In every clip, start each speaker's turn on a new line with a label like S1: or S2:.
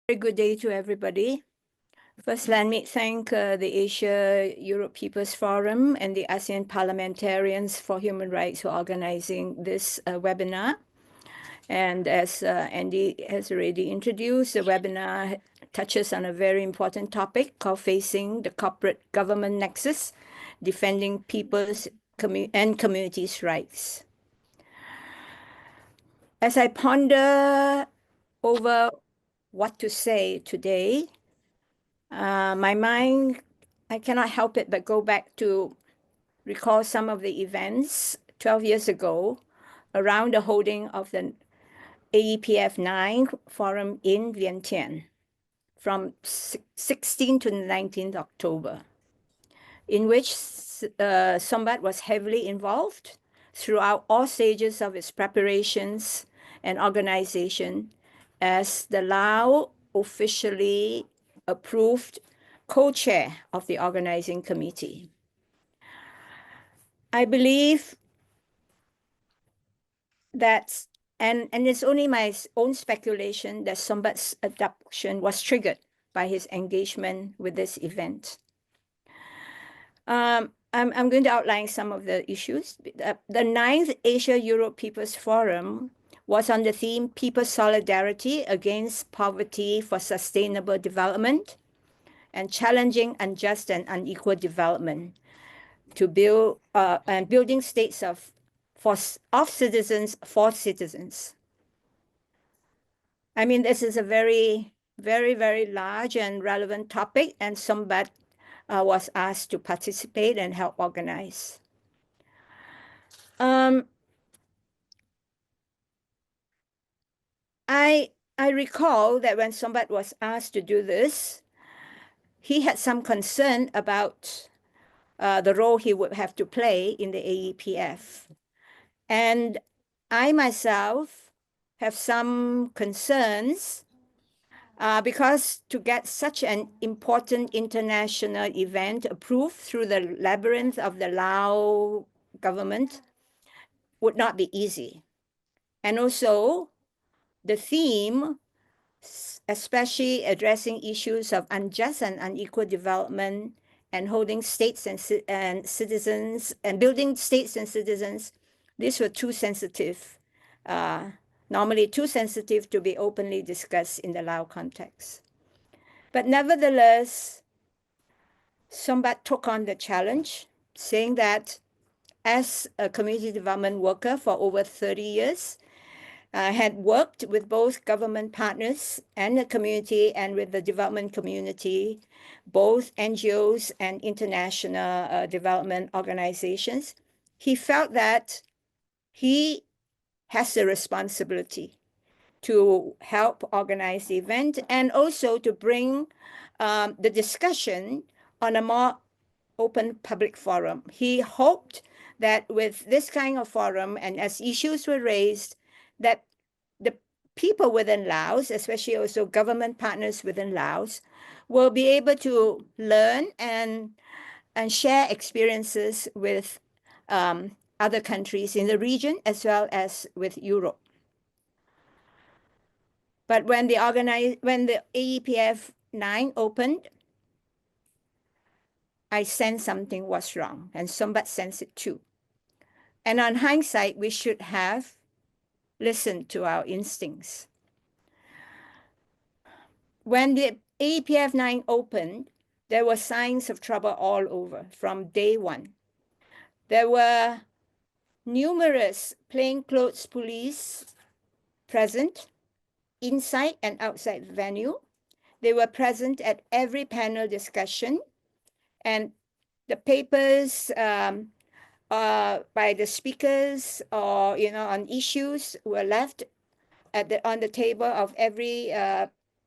S1: Very good day to everybody. First, let me thank the Asia-Europe People's Forum and the ASEAN Parliamentarians for Human Rights for organizing this webinar. And as Andy has already introduced, the webinar touches on a very important topic called Facing the Corporate Government Nexus, Defending People's and Communities' Rights. As I ponder over what to say today, my mind, I cannot help it but go back to recall some of the events 12 years ago around the holding of the AEPF 9 forum in Vientiane from 16 to 19th October, in which Sombath was heavily involved throughout all stages of its preparations and organization as the Laos officially approved co-chair of the organizing committee. I believe that, and it's only my own speculation, that Sombath's abduction was triggered by his engagement with this event. I'm going to outline some of the issues. The 9th Asia-Europe People's Forum was on the theme People's Solidarity Against Poverty for Sustainable Development and Challenging Unjust and Unequal Development to build and building states of citizens for citizens. I mean, this is a very, very, very large and relevant topic, and Sombath was asked to participate and help organize. I recall that when Sombath was asked to do this, he had some concern about the role he would have to play in the AEPF. And I myself have some concerns because to get such an important international event approved through the labyrinth of the Lao government would not be easy. And also, the theme, especially addressing issues of unjust and unequal development and holding states and citizens and building states and citizens, these were too sensitive, normally too sensitive to be openly discussed in the Lao context. But nevertheless, Sombath took on the challenge, saying that as a community development worker for over 30 years, had worked with both government partners and the community and with the development community, both NGOs and international development organizations. He felt that he has the responsibility to help organize the event and also to bring the discussion on a more open public forum. He hoped that with this kind of forum and as issues were raised, that the people within Laos, especially also government partners within Laos, will be able to learn and share experiences with other countries in the region as well as with Europe. But when the AEPF 9 opened, I sensed something was wrong, and Sombath sensed it too. And on hindsight, we should have listened to our instincts. When the AEPF 9 opened, there were signs of trouble all over from day one. There were numerous plainclothes police present inside and outside the venue. They were present at every panel discussion, and the papers by the speakers or on issues were left on the table of every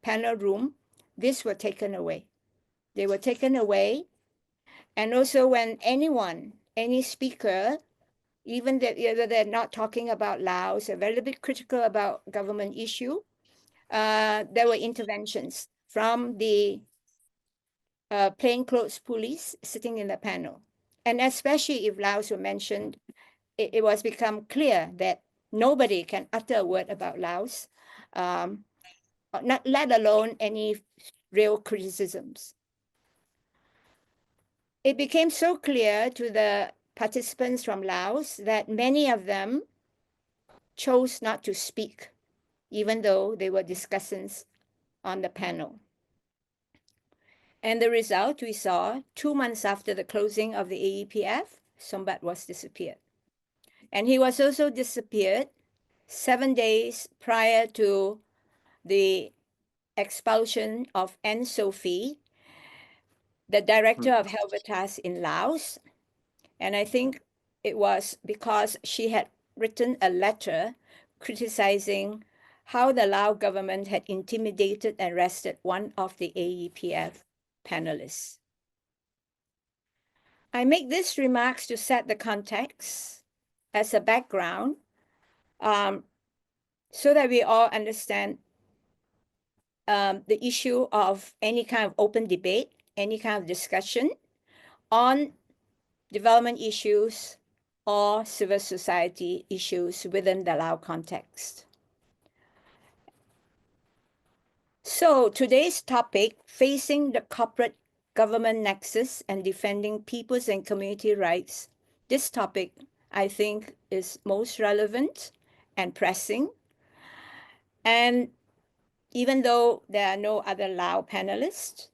S1: panel room. These were taken away. They were taken away, and also when any speaker, even that they're not talking about Laos, a very bit critical about government issue, there were interventions from the plainclothes police sitting in the panel. And especially if Laos were mentioned, it was become clear that nobody can utter a word about Laos not let alone any real criticisms. It became so clear to the participants from Laos that many of them chose not to speak, even though they were discussants on the panel. And the result we saw 2 months after the closing of the AEPF, Sombath was disappeared. And he was also disappeared 7 days prior to the expulsion of N. Sophie, the director of Helvetas in Laos. And I think it was because she had written a letter criticizing how the Lao government had intimidated and arrested one of the AEPF panelists. I make these remarks to set the context as a background so that we all understand the issue of any kind of open debate, any kind of discussion on development issues or civil society issues within the Lao context. So today's topic, facing the corporate government nexus and defending people's and community rights, this topic, I think, is most relevant and pressing. And even though there are no other Lao panelists,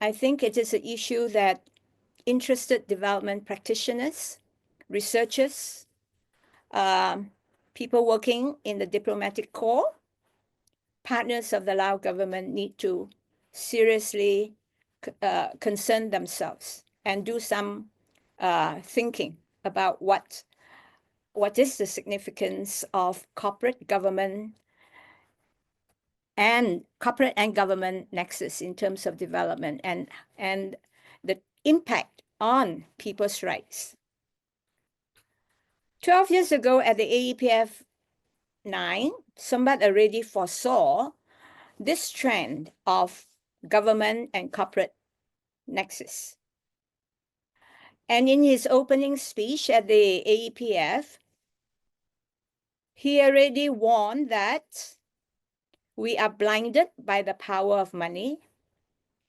S1: I think it is an issue that interested development practitioners, researchers, people working in the diplomatic corps, partners of the Lao government need to seriously concern themselves and do some thinking about what is the significance of corporate and government nexus in terms of development and the impact on people's rights. 12 years ago at the AEPF 9, Sombath already foresaw this trend of government and corporate nexus. And in his opening speech at the AEPF, he already warned that we are blinded by the power of money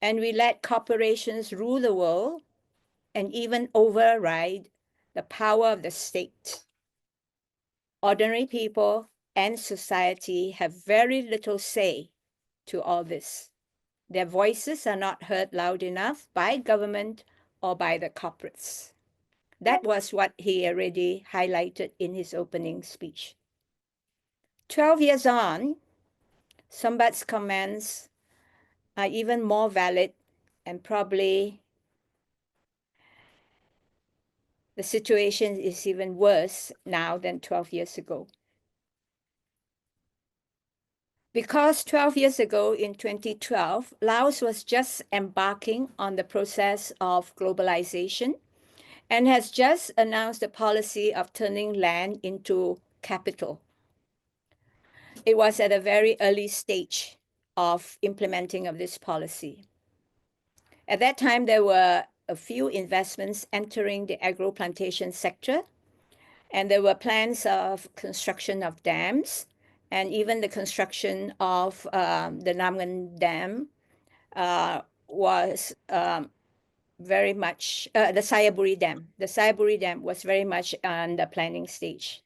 S1: and we let corporations rule the world and even override the power of the state. Ordinary people and society have very little say to all this. Their voices are not heard loud enough by government or by the corporates. That was what he already highlighted in his opening speech. 12 years on, Sombath's comments are even more valid, and probably the situation is even worse now than 12 years ago. Because 12 years ago in 2012, Laos was just embarking on the process of globalization and has just announced the policy of turning land into capital. It was at a very early stage of implementing of this policy. At that time, there were a few investments entering the agro-plantation sector, and there were plans of construction of dams, and even the construction of the Namgan Dam was very much, the Sayaburi Dam. The Sayaburi Dam was very much on the planning stage.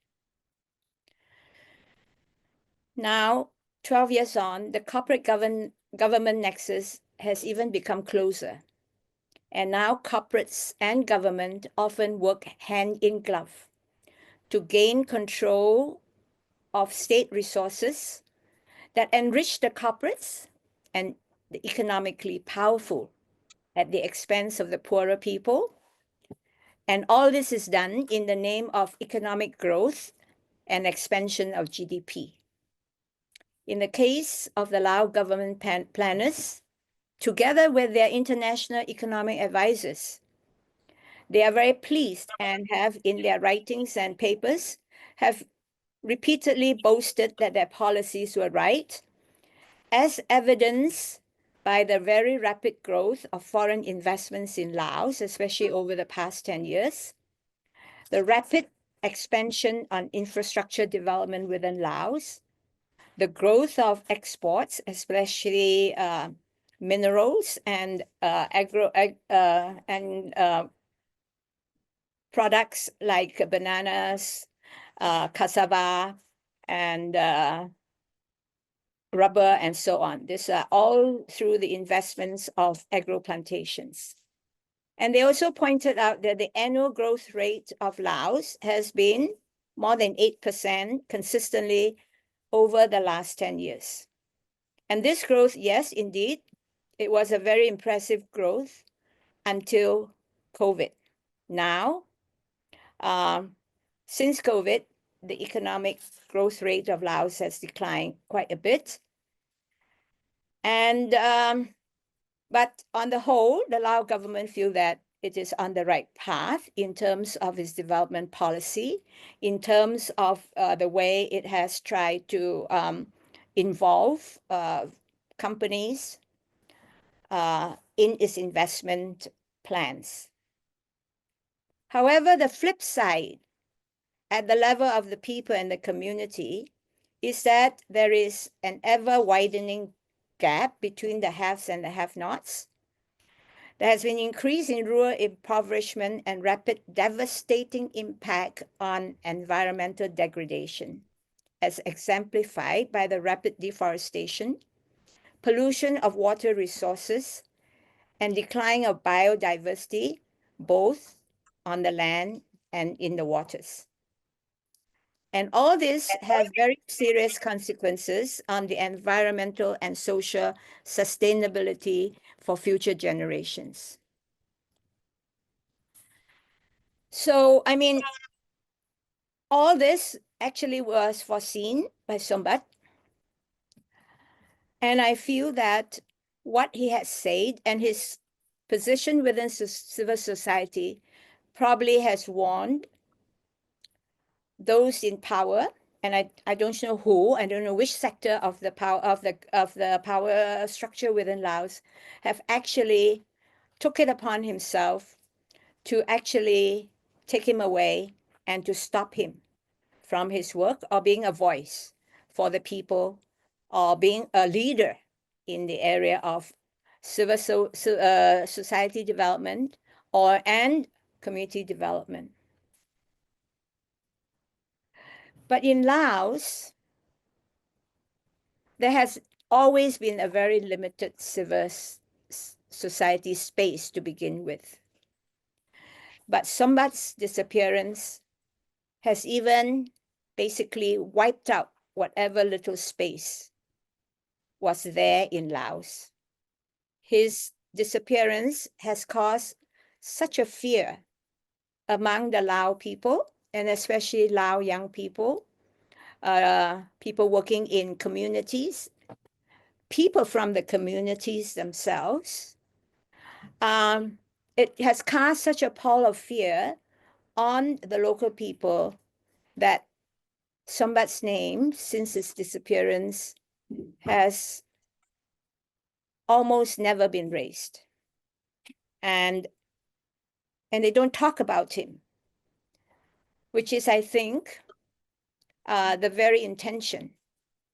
S1: Now, 12 years on, the corporate government nexus has even become closer. And now corporates and government often work hand in glove to gain control of state resources that enrich the corporates and the economically powerful at the expense of the poorer people. And all this is done in the name of economic growth and expansion of GDP. In the case of the Lao government planners, together with their international economic advisors, they are very pleased and have in their writings and papers have repeatedly boasted that their policies were right, as evidenced by the very rapid growth of foreign investments in Laos, especially over the past 10 years, the rapid expansion on infrastructure development within Laos, the growth of exports, especially minerals and products like bananas, cassava, and rubber, and so on. These are all through the investments of agro plantations. And they also pointed out that the annual growth rate of Laos has been more than 8% consistently over the last 10 years. And this growth, yes, indeed, it was a very impressive growth until COVID. Now, since COVID, the economic growth rate of Laos has declined quite a bit. And but on the whole, the Lao government feel that it is on the right path in terms of its development policy, in terms of the way it has tried to involve companies in its investment plans. However, the flip side at the level of the people and the community is that there is an ever widening gap between the haves and the have-nots. There has been increase in rural impoverishment and rapid devastating impact on environmental degradation, as exemplified by the rapid deforestation, pollution of water resources, and decline of biodiversity, both on the land and in the waters. And all this have very serious consequences on the environmental and social sustainability for future generations. So, I mean, all this actually was foreseen by Sombath. And I feel that what he has said and his position within civil society probably has warned those in power, and I don't know who, I don't know which sector of the power structure within Laos have actually took it upon himself to actually take him away and to stop him from his work or being a voice for the people or being a leader in the area of civil society development and community development. But in Laos, there has always been a very limited civil society space to begin with. But Sombath's disappearance has even basically wiped out whatever little space was there in Laos. His disappearance has caused such a fear among the Lao people, and especially Lao young people, people working in communities, people from the communities themselves. It has cast such a pall of fear on the local people that Sombath's name, since his disappearance, has almost never been raised. And they don't talk about him, which is, I think, the very intention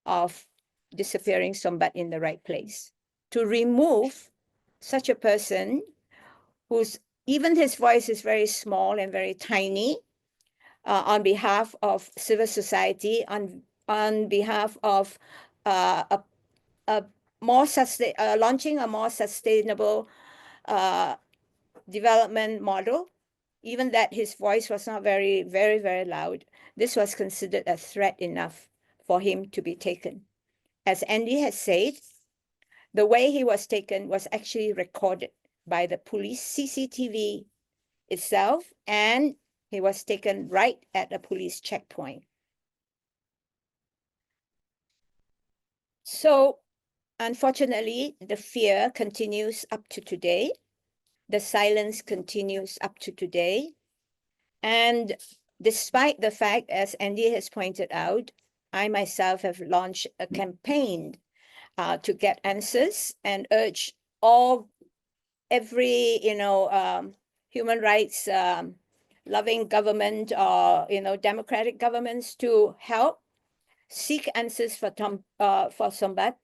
S1: of disappearing Sombath in the right place, to remove such a person whose even his voice is very small and very tiny on behalf of civil society, on behalf of launching a more sustainable development model. Even that his voice was not very, very, very loud. This was considered a threat enough for him to be taken. As Andy has said, the way he was taken was actually recorded by the police CCTV itself, and he was taken right at a police checkpoint. So, unfortunately, the fear continues up to today. The silence continues up to today. And despite the fact, as Andy has pointed out, I myself have launched a campaign to get answers and urge every human rights loving government or democratic governments to help seek answers for Sombath.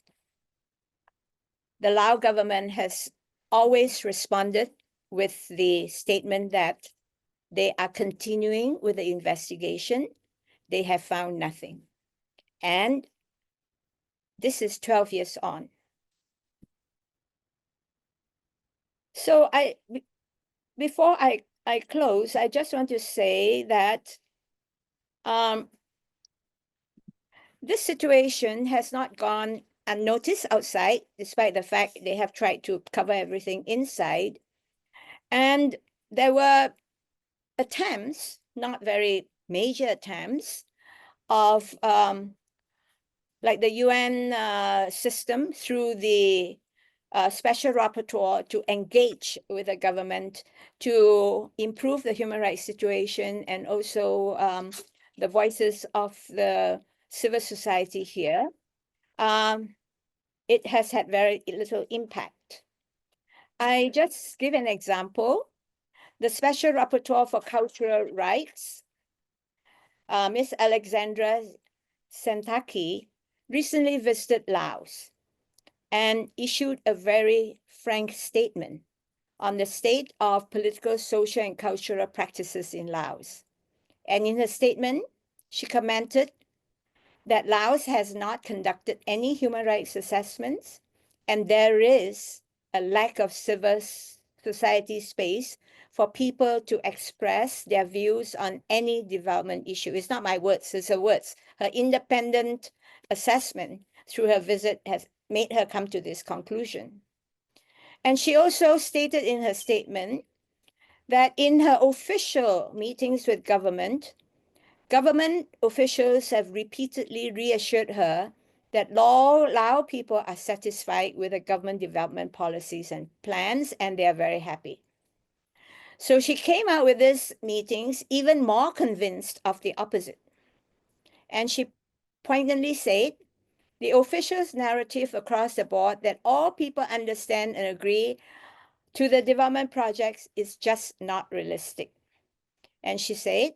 S1: The Lao government has always responded with the statement that they are continuing with the investigation. They have found nothing. And this is 12 years on. So before I close, I just want to say that this situation has not gone unnoticed outside, despite the fact they have tried to cover everything inside. And there were attempts, not very major attempts, of like the UN system through the special rapporteur to engage with the government to improve the human rights situation, and also the voices of the civil society here. It has had very little impact. I just give an example. The Special Rapporteur for Cultural Rights, Ms. Alexandra Sentaki, recently visited Laos and issued a very frank statement on the state of political, social, and cultural practices in Laos. And in her statement, she commented that Laos has not conducted any human rights assessments, and there is a lack of civil society space for people to express their views on any development issue. It's not my words, it's her words. Her independent assessment through her visit has made her come to this conclusion. And she also stated in her statement that in her official meetings with government officials have repeatedly reassured her that Lao people are satisfied with the government development policies and plans, and they are very happy. So she came out with these meetings even more convinced of the opposite. And she poignantly said, the officials' narrative across the board that all people understand and agree to the development projects is just not realistic. And she said,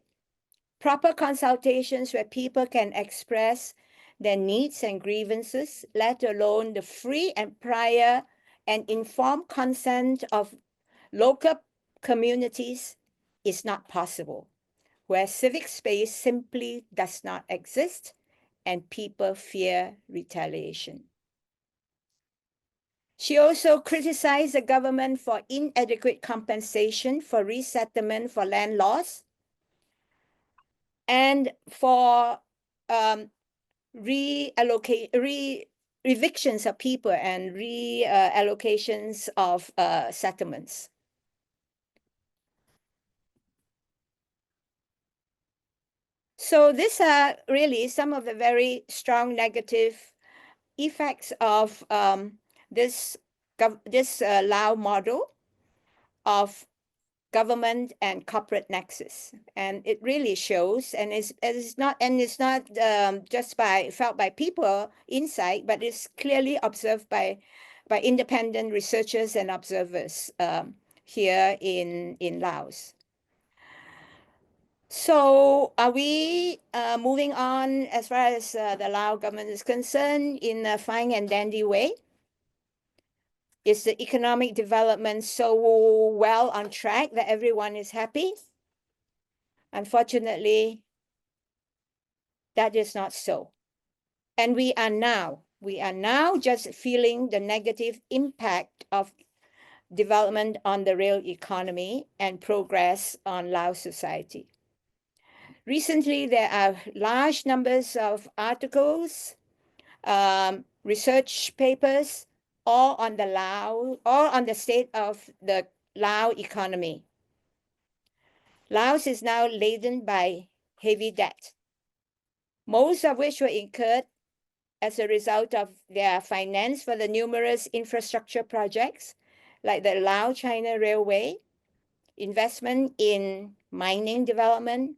S1: proper consultations where people can express their needs and grievances, let alone the free and prior and informed consent of local communities, is not possible, where civic space simply does not exist and people fear retaliation. She also criticized the government for inadequate compensation for resettlement for land loss and for evictions of people and reallocations of settlements. So these are really some of the very strong negative effects of this Lao model of government and corporate nexus, and it really shows, and it's not just felt by people inside, but it's clearly observed by independent researchers and observers here in Laos. So are we moving on as far as the Lao government is concerned in a fine and dandy way? Is the economic development so well on track that everyone is happy? Unfortunately, that is not so. And we are now just feeling the negative impact of development on the real economy and progress on Laos society. Recently, there are large numbers of articles, research papers, all on the state of the Lao economy. Laos is now laden by heavy debt, most of which were incurred as a result of their finance for the numerous infrastructure projects like the Lao-China Railway, investment in mining development,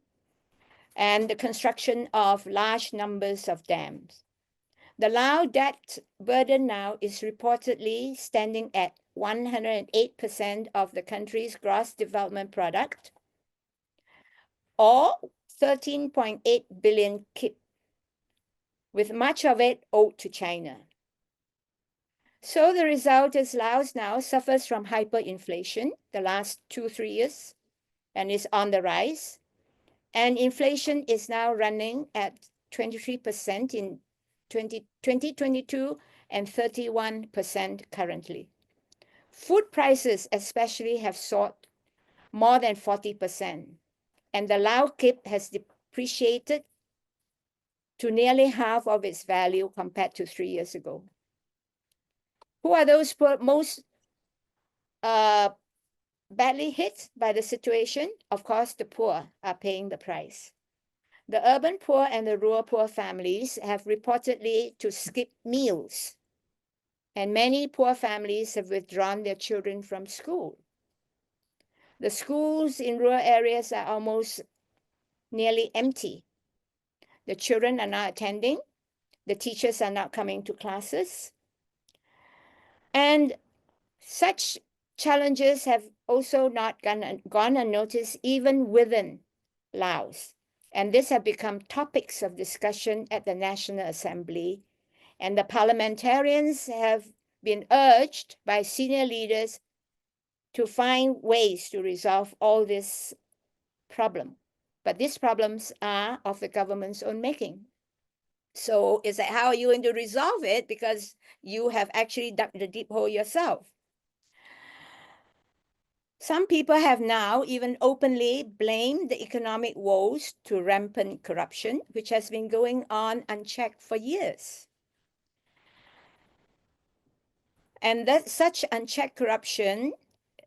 S1: and the construction of large numbers of dams. The Lao debt burden now is reportedly standing at 108% of the country's gross development product, or 13.8 billion kip. with much of it owed to China. So the result is Laos now suffers from hyperinflation the last 2-3 years and is on the rise. And inflation is now running at 23% in 2022 and 31% currently. Food prices especially have soared more than 40%, and the Lao kip has depreciated to nearly half of its value compared to 3 years ago. Who are those most badly hit by the situation? Of course, the poor are paying the price. The urban poor and the rural poor families have reportedly to skip meals, and many poor families have withdrawn their children from school. The schools in rural areas are almost nearly empty. The children are not attending. The teachers are not coming to classes. And such challenges have also not gone unnoticed even within Laos. And these have become topics of discussion at the National Assembly. And the parliamentarians have been urged by senior leaders to find ways to resolve all this problem. But these problems are of the government's own making. So it's like, how are you going to resolve it? Because you have actually dug the deep hole yourself. Some people have now even openly blamed the economic woes to rampant corruption, which has been going on unchecked for years. And that such unchecked corruption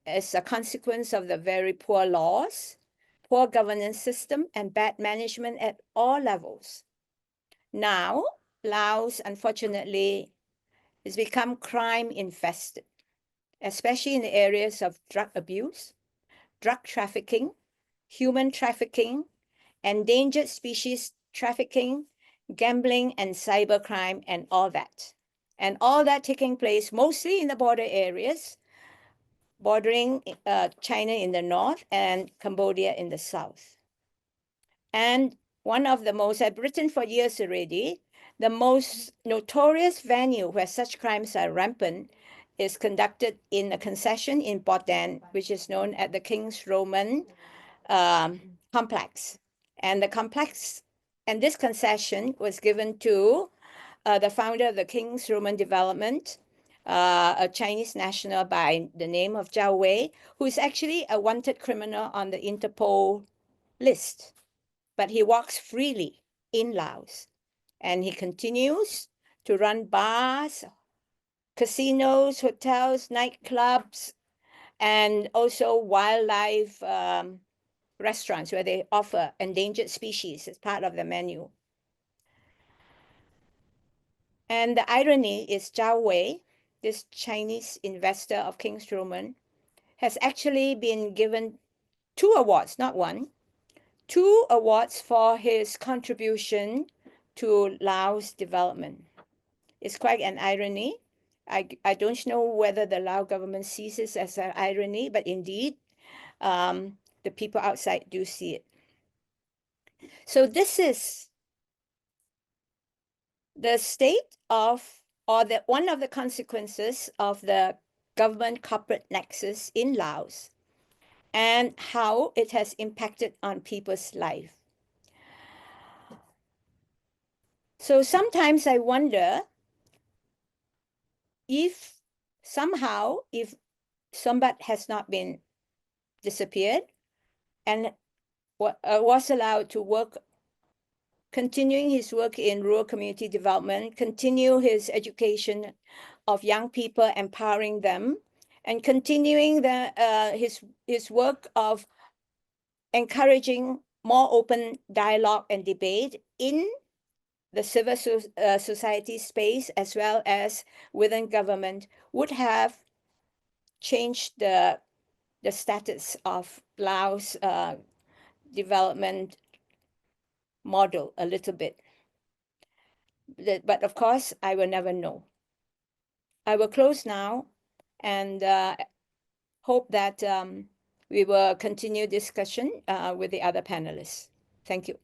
S1: is a consequence of the very poor laws, poor governance system, and bad management at all levels. Now, Laos, unfortunately, has become crime infested, especially in the areas of drug abuse, drug trafficking, human trafficking, endangered species trafficking, gambling, and cybercrime, and all that. And all that taking place mostly in the border areas, bordering China in the north and Cambodia in the south. And one of the most, I've written for years already, the most notorious venue where such crimes are rampant is conducted in a concession in Botan, which is known as the King's Roman complex. And the complex, and this concession was given to the founder of the King's Roman Development, a Chinese national by the name of Zhao Wei, who is actually a wanted criminal on the Interpol list. But he walks freely in Laos, and he continues to run bars, casinos, hotels, nightclubs, and also wildlife restaurants where they offer endangered species as part of the menu. And the irony is Zhao Wei, this Chinese investor of King's Roman, has actually been given 2 awards, not one, 2 awards for his contribution to Laos development. It's quite an irony. I don't know whether the Lao government sees this as an irony, but indeed, the people outside do see it. So this is the state of, or the one of the consequences of the government corporate nexus in Laos and how it has impacted on people's life. So sometimes I wonder if somehow, if Sombath has not been disappeared and was allowed to work, continuing his work in rural community development, continue his education of young people, empowering them, and continuing his work of encouraging more open dialogue and debate in the civil society space as well as within government, would have changed the status of Laos development model a little bit. But of course, I will never know. I will close now and hope that we will continue discussion with the other panelists. Thank you.